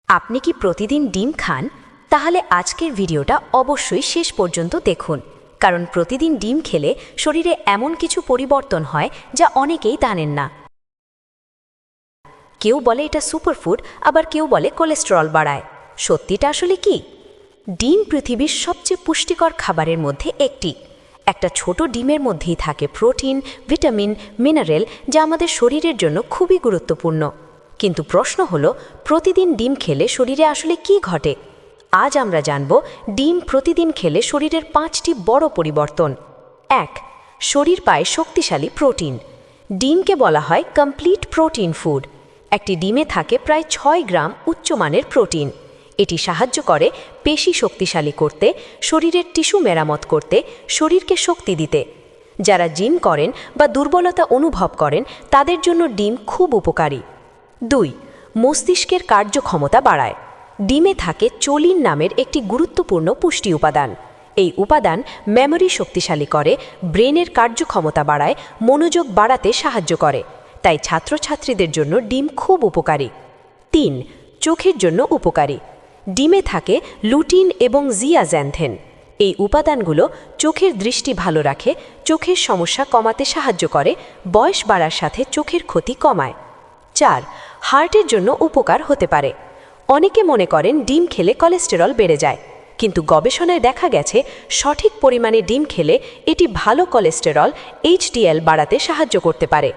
আপনি কি প্রতিদিন ডিম খান? তাহলে আজকের ভিডিওটা অবশ্যই শেষ পর্যন্ত দেখুন, কারণ প্রতিদিন ডিম খেলে শরীরে এমন কিছু পরিবর্তন হয় যা অনেকেই জানেন না। কেউ বলে এটা সুপারফুড, আবার কেউ বলে কোলেস্টেরল বাড়ায়। সত্যিটা আসলে কি? ডিম পৃথিবীর সবচেয়ে পুষ্টিকর খাবারের মধ্যে একটি। একটা ছোট ডিমের মধ্যেই থাকে প্রোটিন, ভিটামিন, মিনারেল, যা আমাদের শরীরের জন্য খুবই গুরুত্বপূর্ণ। কিন্তু প্রশ্ন হলো, প্রতিদিন ডিম খেলে শরীরে আসলে কি ঘটে? আজ আমরা জানব ডিম প্রতিদিন খেলে শরীরের 5টি বড় পরিবর্তন। 1. শরীর পায় শক্তিশালী প্রোটিন। ডিমকে বলা হয় কমপ্লিট প্রোটিন ফুড। একটি ডিমে থাকে প্রায় 6 গ্রাম উচ্চমানের প্রোটিন। এটি সাহায্য করে পেশি শক্তিশালী করতে, শরীরের টিস্যু মেরামত করতে, শরীরকে শক্তি দিতে। যারা জিম করেন বা দুর্বলতা অনুভব করেন তাদের জন্য ডিম খুব উপকারী। 2. মস্তিষ্কের কার্যক্ষমতা বাড়ায়। ডিমে থাকে চোলিন নামের একটি গুরুত্বপূর্ণ পুষ্টি উপাদান। এই উপাদান মেমোরি শক্তিশালী করে, ব্রেনের কার্যক্ষমতা বাড়ায়, মনোযোগ বাড়াতে সাহায্য করে। তাই ছাত্রছাত্রীদের জন্য ডিম খুব উপকারী। 3. চোখের জন্য উপকারী। ডিমে থাকে লুটিন এবং জিয়াজ্যান্থেন। এই উপাদানগুলো চোখের দৃষ্টি ভালো রাখে, চোখের সমস্যা কমাতে সাহায্য করে, বয়স বাড়ার সাথে চোখের ক্ষতি কমায়। 4. হার্টের জন্য উপকার হতে পারে। অনেকে মনে করেন ডিম খেলে কোলেস্টেরল বেড়ে যায়, কিন্তু গবেষণায় দেখা গেছে সঠিক পরিমাণে ডিম খেলে এটি ভালো কোলেস্টেরল, HDL বাড়াতে সাহায্য করতে পারে।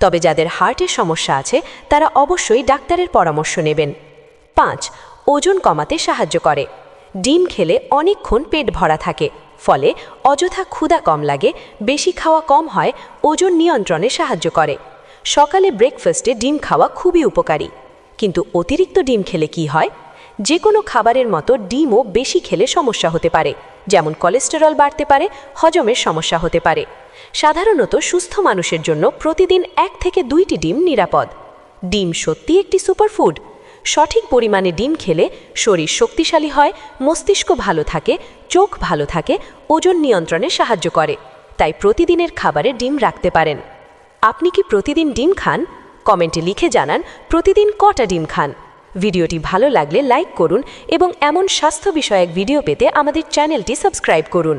তবে যাদের হার্টের সমস্যা আছে তারা অবশ্যই ডাক্তারের পরামর্শ নেবেন। 5. ওজন কমাতে সাহায্য করে। ডিম খেলে অনেকক্ষণ পেট ভরা থাকে, ফলে অযথা ক্ষুধা কম লাগে, বেশি খাওয়া কম হয়, ওজন নিয়ন্ত্রণে সাহায্য করে। সকালে ব্রেকফাস্টে ডিম খাওয়া খুবই উপকারী। কিন্তু অতিরিক্ত ডিম খেলে কি হয়? যে কোনো খাবারের মতো ডিমও বেশি খেলে সমস্যা হতে পারে, যেমন কোলেস্টেরল বাড়তে পারে, হজমের সমস্যা হতে পারে। সাধারণত সুস্থ মানুষের জন্য প্রতিদিন 1 থেকে 2টি ডিম নিরাপদ। ডিম সত্যি একটি সুপারফুড। সঠিক পরিমাণে ডিম খেলে শরীর শক্তিশালী হয়, মস্তিষ্ক ভালো থাকে, চোখ ভালো থাকে, ওজন নিয়ন্ত্রণে সাহায্য করে। তাই প্রতিদিনের খাবারে ডিম রাখতে পারেন। আপনি কি প্রতিদিন ডিম খান? কমেন্টে লিখে জানান প্রতিদিন কটা ডিম খান। ভিডিওটি ভালো লাগলে লাইক করুন এবং এমন স্বাস্থ্য বিষয়ক ভিডিও পেতে আমাদের চ্যানেলটি সাবস্ক্রাইব করুন।